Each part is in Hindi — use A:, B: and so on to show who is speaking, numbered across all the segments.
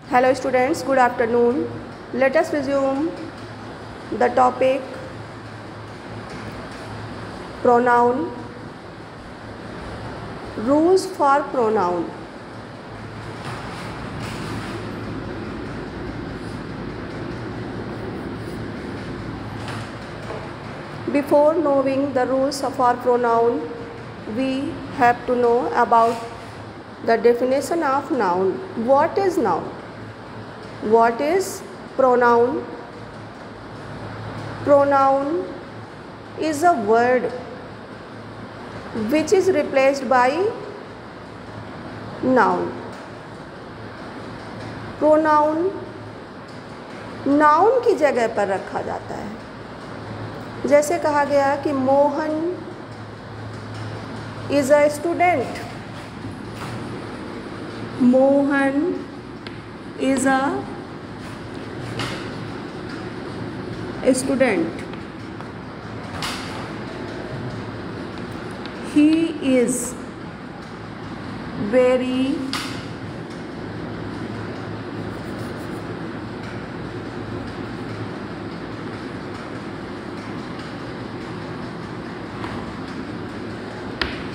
A: Hello students, good afternoon. Let us resume the topic pronoun, rules for pronoun. Before knowing the rules of our pronoun, we have to know about the definition of noun. What is noun? What is pronoun? Pronoun is a word which is replaced by noun. Pronoun noun की जगह पर रखा जाता है. जैसे कहा गया कि Mohan is a student. Mohan is a student. He is very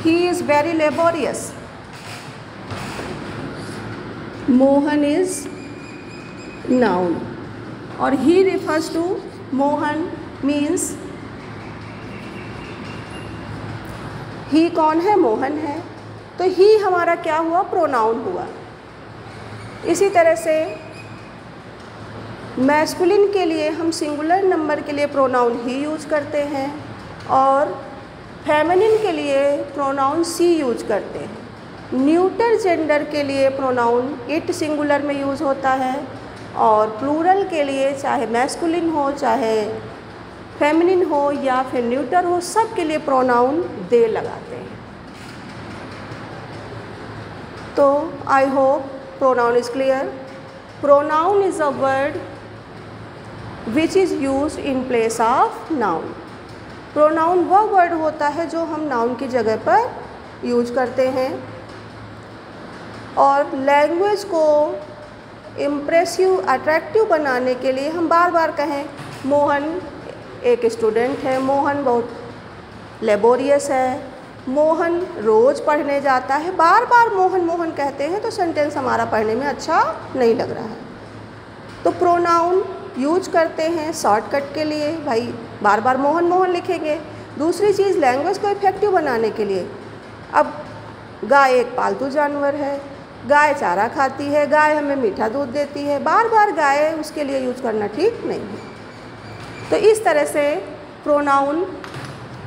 A: He is very laborious. Mohan is noun और he refers to Mohan means he कौन है? मोहन है. तो he हमारा क्या हुआ? प्रोनाउन हुआ. इसी तरह से मैस्कुलिन के लिए हम सिंगुलर नंबर के लिए प्रोनाउन ही यूज करते हैं और फेमिनिन के लिए प्रोनाउन सी यूज करते हैं. न्यूटर जेंडर के लिए प्रोनाउन इट सिंगुलर में यूज़ होता है और प्लूरल के लिए चाहे मैस्कुलिन हो चाहे फेमिनिन हो या फिर न्यूटर हो, सब के लिए प्रोनाउन दे लगाते हैं. तो I hope pronoun is clear. Pronoun is a word which is used in place of noun. Pronoun वह वर्ड होता है जो हम नाउन की जगह पर यूज करते हैं और लैंग्वेज को इम्प्रेसिव अट्रैक्टिव बनाने के लिए हम बार बार कहें मोहन एक स्टूडेंट है, मोहन बहुत लेबोरियस है, मोहन रोज़ पढ़ने जाता है. बार बार मोहन मोहन कहते हैं तो सेंटेंस हमारा पढ़ने में अच्छा नहीं लग रहा है. तो प्रोनाउन यूज करते हैं शॉर्टकट के लिए. भाई बार बार मोहन मोहन लिखेंगे. दूसरी चीज़ लैंग्वेज को इफेक्टिव बनाने के लिए. अब गाय एक पालतू जानवर है, गाय चारा खाती है, गाय हमें मीठा दूध देती है. बार बार गाय उसके लिए यूज करना ठीक नहीं है. तो इस तरह से प्रोनाउन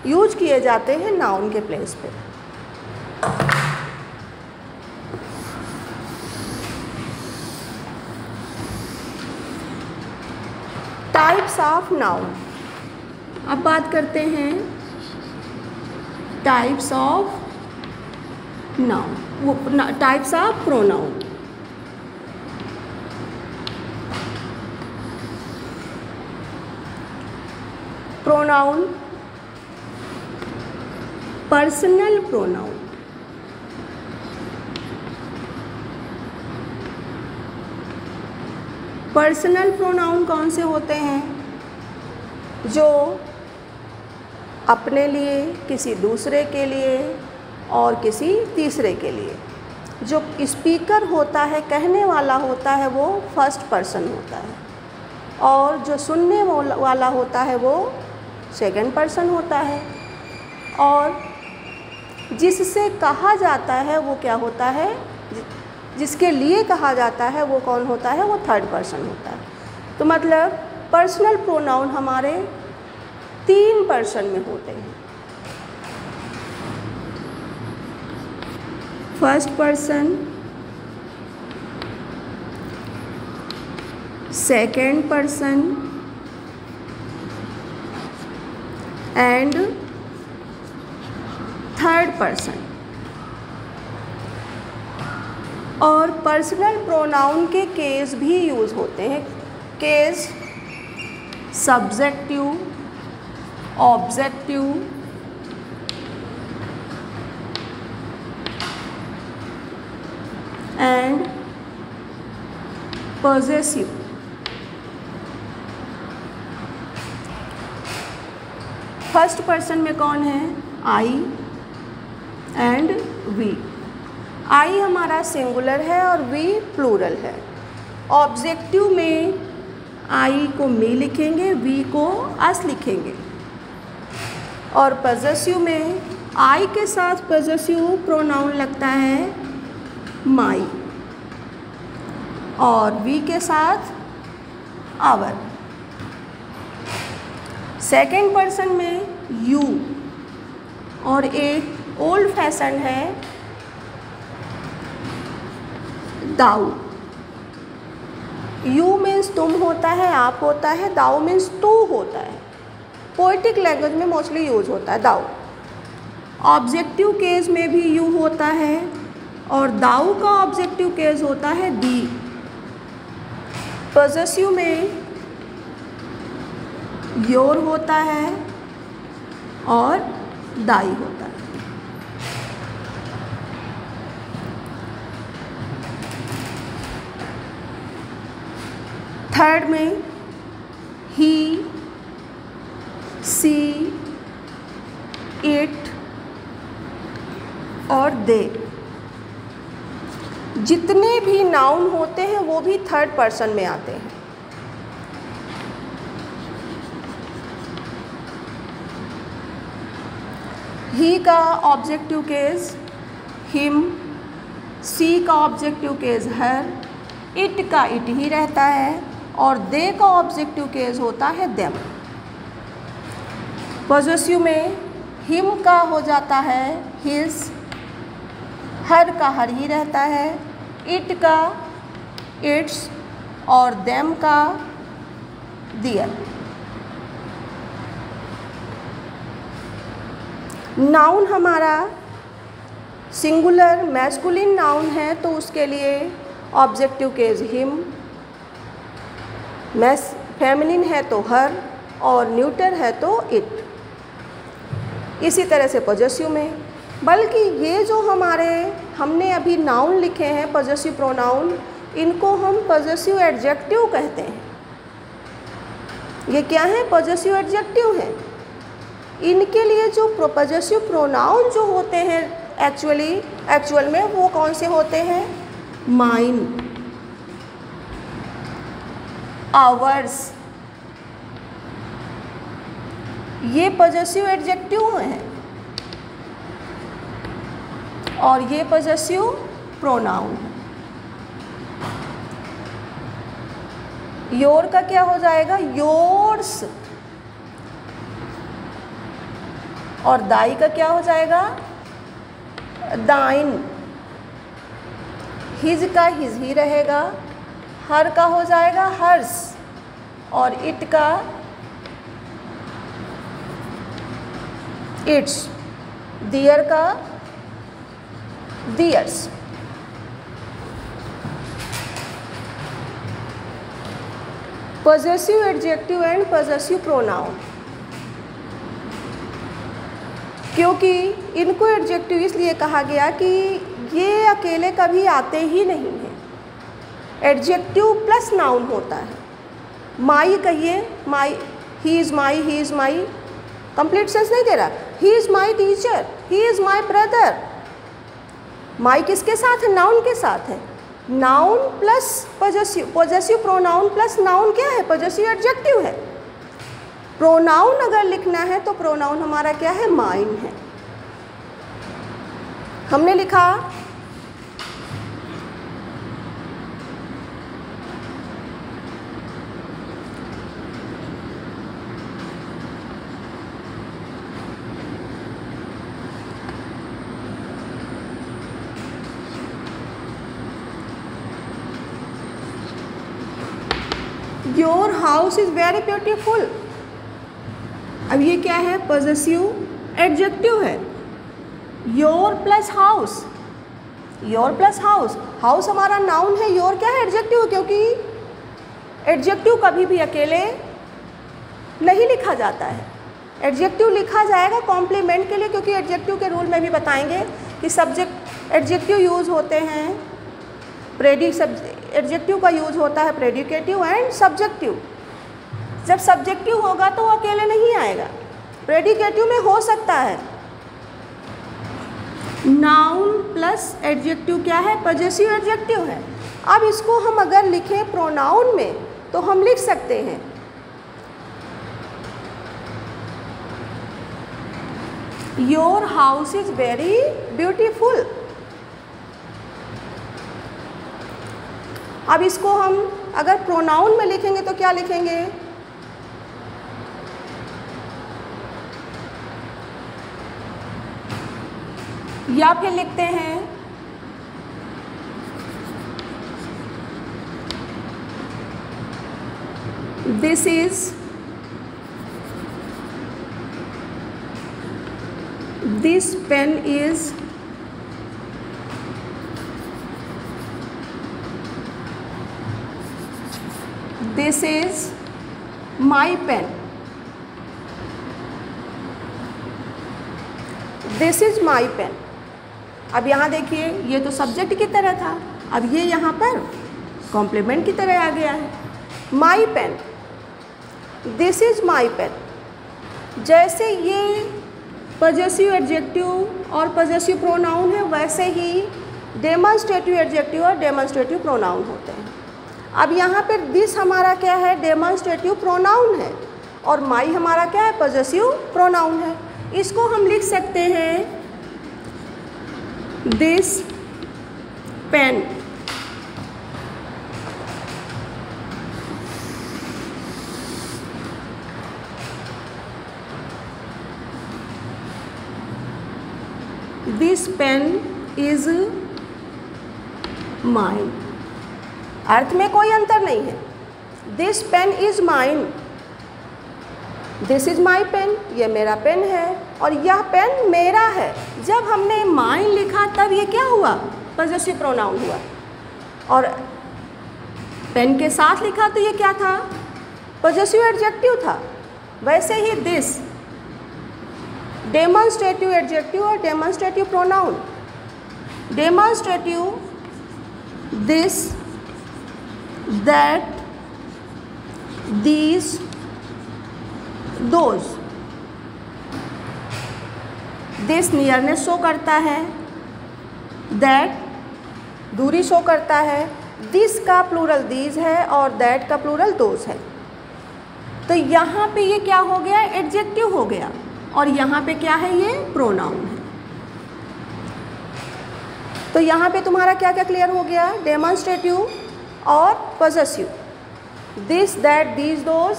A: यूज किए जाते हैं नाउन के प्लेस पे. Types of noun. अब बात करते हैं types of noun, types of pronoun. Pronoun personal pronoun. Personal pronoun कौन से होते हैं? जो अपने लिए, किसी दूसरे के लिए और किसी तीसरे के लिए. जो स्पीकर होता है, कहने वाला होता है, वो फर्स्ट पर्सन होता है और जो सुनने वाला होता है वो सेकंड पर्सन होता है और जिससे कहा जाता है वो क्या होता है? जिसके लिए कहा जाता है वो कौन होता है? वो थर्ड पर्सन होता है. तो मतलब पर्सनल प्रोनाउन हमारे 3 पर्सन में होते हैं. First person, second person and third person. और पर्सनल प्रोनाउन के केस भी यूज़ होते हैं. Case subjective, objective, and possessive. First person में कौन है? आई एंड वी। आई हमारा सिंगुलर है और वी प्लूरल है। ऑब्जेक्टिव में आई को मी लिखेंगे, वी को अस लिखेंगे। और पॉजेसिव में आई के साथ पॉजेसिव प्रोनाउन लगता है माई और वी के साथ आवर। सेकेंड पर्सन में यू और एक ओल्ड फैशन है दाऊ। यू मीन्स तुम होता है, आप होता है, दाऊ मीन्स तू होता है। पोएटिक लैंग्वेज में मोस्टली यूज होता है दाऊ। ऑब्जेक्टिव केस में भी यू होता है और दाऊ का ऑब्जेक्टिव केस होता है दी। पॉजेसिव में योर होता है और दाई होता है। थर्ड में ही, सी, इट और दे। जितने भी नाउन होते हैं वो भी थर्ड पर्सन में आते हैं। ही का ऑब्जेक्टिव केस हिम, सी का ऑब्जेक्टिव केस हर, इट का इट ही रहता है और दे का ऑब्जेक्टिव केस होता है देम। पॉजेसिव में हिम का हो जाता है हिज, हर का हर ही रहता है, इट का इट्स और देम का दियर। नाउन हमारा सिंगुलर मैस्कुलिन नाउन है तो उसके लिए ऑब्जेक्टिव केस हिम, फेमिनिन है तो हर और न्यूटर है तो इट। इसी तरह से पॉजेसिव में, बल्कि ये जो हमने अभी नाउन लिखे हैं पॉजेसिव प्रोनाउन, इनको हम पॉजेसिव एडजेक्टिव कहते हैं। ये क्या है? पॉजेसिव एडजेक्टिव हैं। इनके लिए जो पॉजेसिव प्रोनाउन जो होते हैं एक्चुअल में वो कौन से होते हैं? माइन, आवर्स, ये पॉजेसिव एडजेक्टिव हैं और ये पॉजेसिव प्रोनाउन है। योर का क्या हो जाएगा? योर्स। और दाई का क्या हो जाएगा? दाइन। हिज का हिज ही रहेगा, हर का हो जाएगा हर्स और इट का इट्स, दियर का theirs. Possessive adjective and possessive pronoun, क्योंकि इनको एडजेक्टिव इसलिए कहा गया कि ये अकेले कभी आते ही नहीं हैं। एडजेक्टिव प्लस नाउन होता है। माई कहिए, my, he is my, he is my, complete sense नहीं दे रहा। He is my teacher, he is my brother. My किसके साथ है? नाउन के साथ है। Noun plus possessive, possessive pronoun plus noun क्या है? पॉजेसिव एडजेक्टिव है। प्रोनाउन अगर लिखना है तो प्रोनाउन हमारा क्या है? माइन है। हमने लिखा your house is very beautiful. अब ये क्या है? पॉजेसिव एडजेक्टिव है। Your plus house, your plus house, house हमारा नाउन है, योर क्या है? एडजेक्टिव है, क्योंकि एडजेक्टिव कभी भी अकेले नहीं लिखा जाता है। एडजेक्टिव लिखा जाएगा कॉम्प्लीमेंट के लिए, क्योंकि एडजेक्टिव के रूल में भी बताएंगे कि सब्जेक्ट एडजेक्टिव यूज़ होते हैं एडजेक्टिव का यूज होता है प्रेडिकेटिव एंड सब्जेक्टिव। जब सब्जेक्टिव होगा तो वो अकेले नहीं आएगा, प्रेडिकेटिव में हो सकता है नाउन प्लस एडजेक्टिव क्या है, पजेसिव एडजेक्टिव है। अब इसको हम अगर लिखें प्रोनाउन में तो हम लिख सकते हैं your house is very beautiful. अब इसको हम अगर प्रोनाउन में लिखेंगे तो क्या लिखेंगे, या फिर लिखते हैं this is this pen is this is my pen, this is my pen। अब यहाँ देखिए ये तो सब्जेक्ट की तरह था, अब ये यहाँ पर कॉम्प्लीमेंट की तरह आ गया है। my pen, this is my pen। जैसे ये पजेसिव एडजेक्टिव और पजेसिव प्रोनाउन है वैसे ही डेमॉन्स्ट्रेटिव एडजेक्टिव और डेमॉन्स्ट्रेटिव प्रोनाउन होते हैं। अब यहाँ पर दिस हमारा क्या है, डेमॉन्स्ट्रेटिव प्रोनाउन है, और माई हमारा क्या है, पजेसिव प्रोनाउन है। इसको हम लिख सकते हैं this pen, this pen is mine. अर्थ में कोई अंतर नहीं है, this pen is mine, this is my pen, ये मेरा पेन है और यह पेन मेरा है। जब हमने माइन लिखा तब ये क्या हुआ, पजेसिव प्रोनाउन हुआ, और पेन के साथ लिखा तो ये क्या था, पजेसिव एडजेक्टिव था। वैसे ही दिस डेमॉन्स्ट्रेटिव एडजेक्टिव और demonstrative pronoun. Demonstrative this, that, these, those. This nearness show करता है, दैट दूरी शो करता है, दिस का प्लूरल दीज है और दैट का प्लूरल दोज है। तो यहाँ पे ये क्या हो गया, एडजेक्टिव हो गया, और यहाँ पे क्या है, ये प्रोनाउन है। तो यहाँ पे तुम्हारा क्या क्या क्लियर हो गया, डेमॉन्स्ट्रेटिव और possessive, this, that, these, those,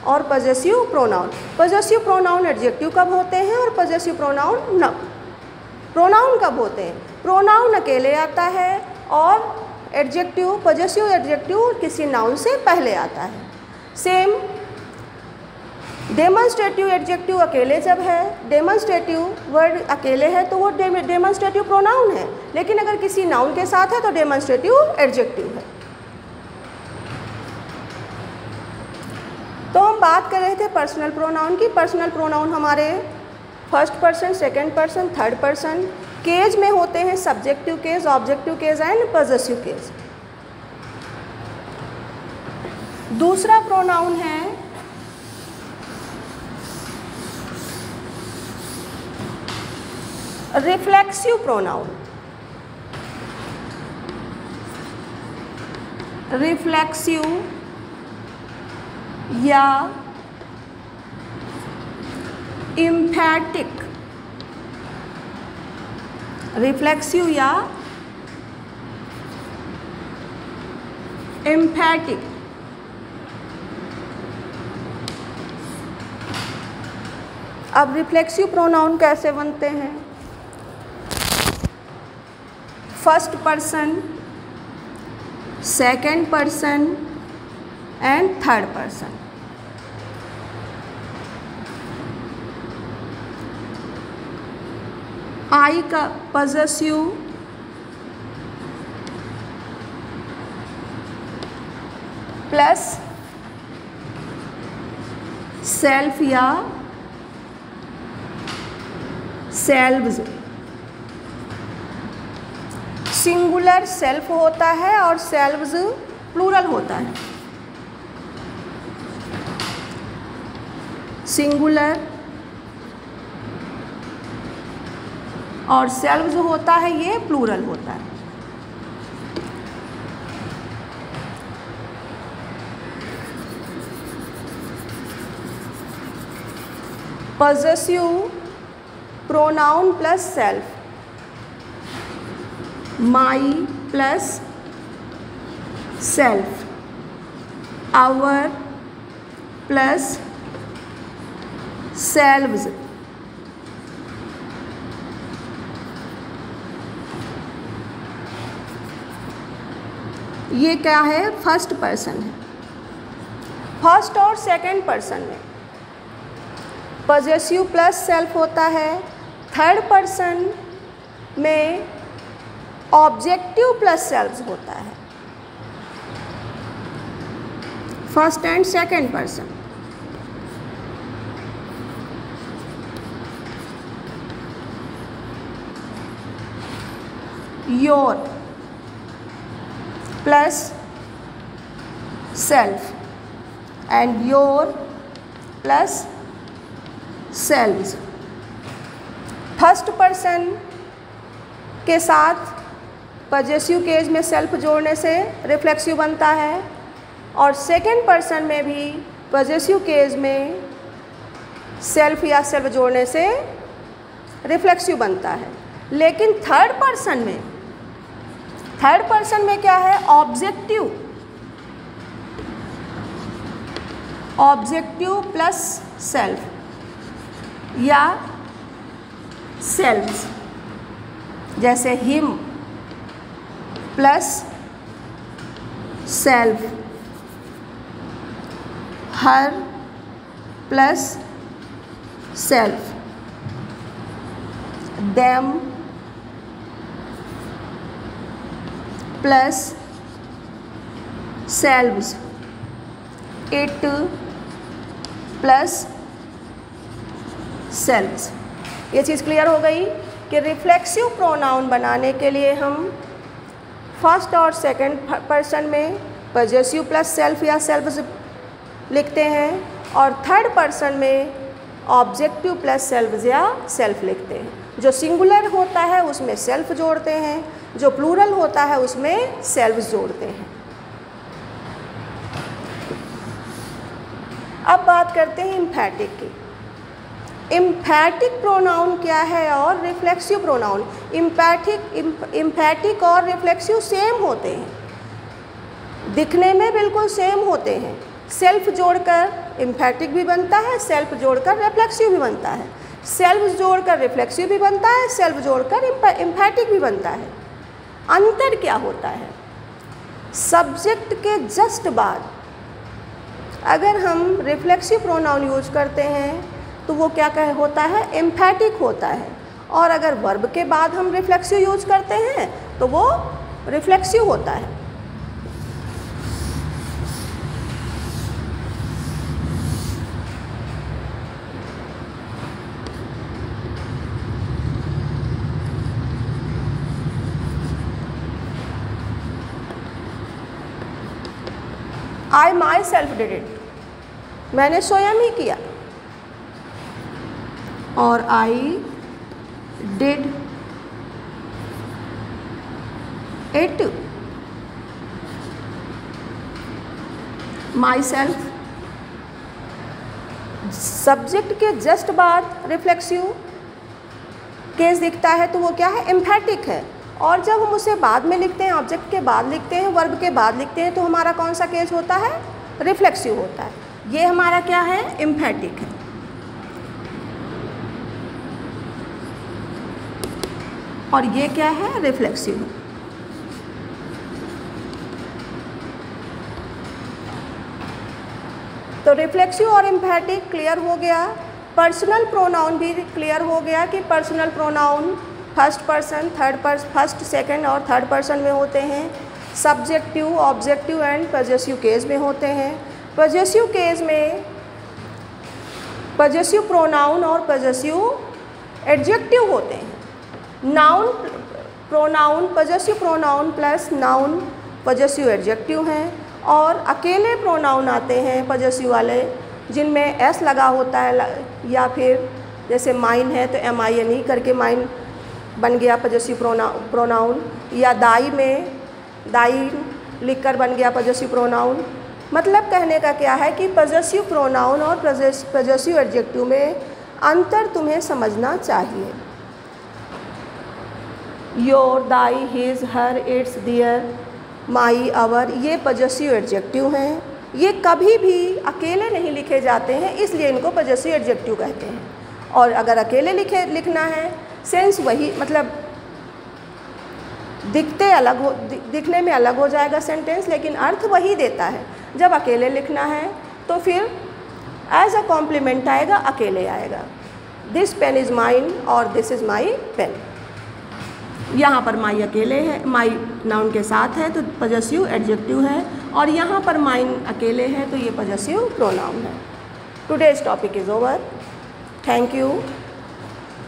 A: और possessive pronoun. Possessive pronoun adjective कब होते हैं और पजेसिव प्रोनाउन प्रोनाउन कब होते हैं। प्रोनाउन अकेले आता है और एडजेक्टिव, पजेसिव एडजेक्टिव किसी नाउन से पहले आता है। सेम डेमॉन्स्ट्रेटिव एडजेक्टिव अकेले जब है, डेमॉन्स्ट्रेटिव वर्ड अकेले है तो वो डेमॉन्स्ट्रेटिव प्रोनाउन है, लेकिन अगर किसी नाउन के साथ है तो डेमॉन्स्ट्रेटिव एडजेक्टिव है। तो हम बात कर रहे थे पर्सनल प्रोनाउन की। पर्सनल प्रोनाउन हमारे first person, second person, third person, case में होते हैं subjective case, objective case and possessive case. दूसरा प्रोनाउन है रिफ्लेक्सिव प्रोनाउन। रिफ्लेक्सिव या एम्फैटिक, रिफ्लेक्सिव या एम्फैटिक। अब रिफ्लेक्सिव प्रोनाउन कैसे बनते हैं, first person, second person and third person. I का पजेसिव, प्लस सेल्फ या सेल्व्स। सिंगुलर सेल्फ होता है और सेल्व्स प्लूरल होता है। सिंगुलर और सेल्व्स होता है, ये प्लूरल होता है। Possessive pronoun plus self, my plus self, our plus selves, ये क्या है? फर्स्ट पर्सन है। फर्स्ट और सेकंड पर्सन में पॉजेसिव प्लस सेल्फ होता है, थर्ड पर्सन में ऑब्जेक्टिव प्लस सेल्व्स होता है। First and second person. Your plus self and your plus selves. First person के साथ पॉजेसिव केस में सेल्फ जोड़ने से रिफ्लेक्सिव बनता है और सेकंड पर्सन में भी पॉजेसिव केस में सेल्फ या सेल्फ जोड़ने से रिफ्लेक्सिव बनता है। लेकिन थर्ड पर्सन में क्या है? ऑब्जेक्टिव प्लस सेल्फ या सेल्व्स, जैसे him plus self, her plus self, them plus selves, it plus selves. ये चीज़ क्लियर हो गई कि रिफ्लेक्सिव प्रोनाउन बनाने के लिए हम फर्स्ट और सेकंड पर्सन में पॉजेसिव प्लस सेल्फ या सेल्व्स लिखते हैं और थर्ड पर्सन में ऑब्जेक्टिव प्लस सेल्व्स या सेल्फ लिखते हैं। जो सिंगुलर होता है उसमें सेल्फ जोड़ते हैं, जो प्लूरल होता है उसमें सेल्व्स जोड़ते हैं। अब बात करते हैं इम्फैटिक की। इम्फैटिक प्रोनाउन क्या है और रिफ्लेक्सिव प्रोनाउन। इम्फैटिक और रिफ्लेक्सिव सेम होते हैं, दिखने में बिल्कुल सेम होते हैं। सेल्फ जोड़कर इम्फैटिक भी बनता है, सेल्फ जोड़कर रिफ्लेक्सिव भी बनता है, सेल्फ जोड़कर रिफ्लेक्सिव भी बनता है, सेल्फ जोड़कर इम्फैटिक भी बनता है। अंतर क्या होता है? सब्जेक्ट के जस्ट बाद अगर हम रिफ्लेक्सिव प्रोनाउन यूज करते हैं तो वो क्या होता है? एम्फैटिक होता है। और अगर वर्ब के बाद हम रिफ्लेक्सिव यूज करते हैं तो वो रिफ्लेक्सिव होता है। I myself did it, मैंने स्वयं ही किया। और I did it myself। Subject के जस्ट बाद रिफ्लेक्सिव केस दिखता है तो वो क्या है? एम्फैटिक है। और जब हम उसे बाद में लिखते हैं, ऑब्जेक्ट के बाद लिखते हैं, वर्ब के बाद लिखते हैं, तो हमारा कौन सा केस होता है? रिफ्लेक्सिव होता है। ये हमारा क्या है? एम्फैटिक है। और ये क्या है? रिफ्लेक्सिव है। तो रिफ्लेक्सिव और एम्फैटिक क्लियर हो गया। पर्सनल प्रोनाउन भी क्लियर हो गया कि personal pronoun first person, first, second और थर्ड पर्सन में होते हैं। Subjective, objective and possessive case में होते हैं। पॉजेसिव केस में पॉजेसिव प्रोनाउन और पॉजेसिव एडजेक्टिव होते हैं। Noun pronoun possessive pronoun plus noun possessive adjective हैं, और अकेले प्रोनाउन आते हैं पजेसिव वाले जिनमें एस लगा होता है, या फिर जैसे माइन है तो MINE करके माइन बन गया पजेसिव प्रोनाउन, या दाई में दाई लिखकर बन गया पजेसिव प्रोनाउन। मतलब कहने का क्या है कि पजेसिव प्रोनाउन और पजेसिव एडजेक्टिव में अंतर तुम्हें समझना चाहिए। Your, thy, his, her, its, their, my, our, ये पजेसिव एडजेक्टिव हैं। ये कभी भी अकेले नहीं लिखे जाते हैं, इसलिए इनको पजेसिव एडजेक्टिव कहते हैं। और अगर अकेले लिखना है, सेंस वही, मतलब दिखने में अलग हो जाएगा सेंटेंस, लेकिन अर्थ वही देता है। जब अकेले लिखना है तो फिर एज अ कॉम्प्लीमेंट आएगा, अकेले आएगा। दिस पेन इज़ माइन और दिस इज़ माई पेन। यहाँ पर माई अकेले है, माई नाउन के साथ है तो पजेसिव एडजेक्टिव है, और यहाँ पर माइन अकेले है तो ये पजेसिव प्रोनाउन है। Today's topic is over. Thank you.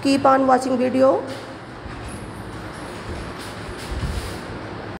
A: Keep on watching video.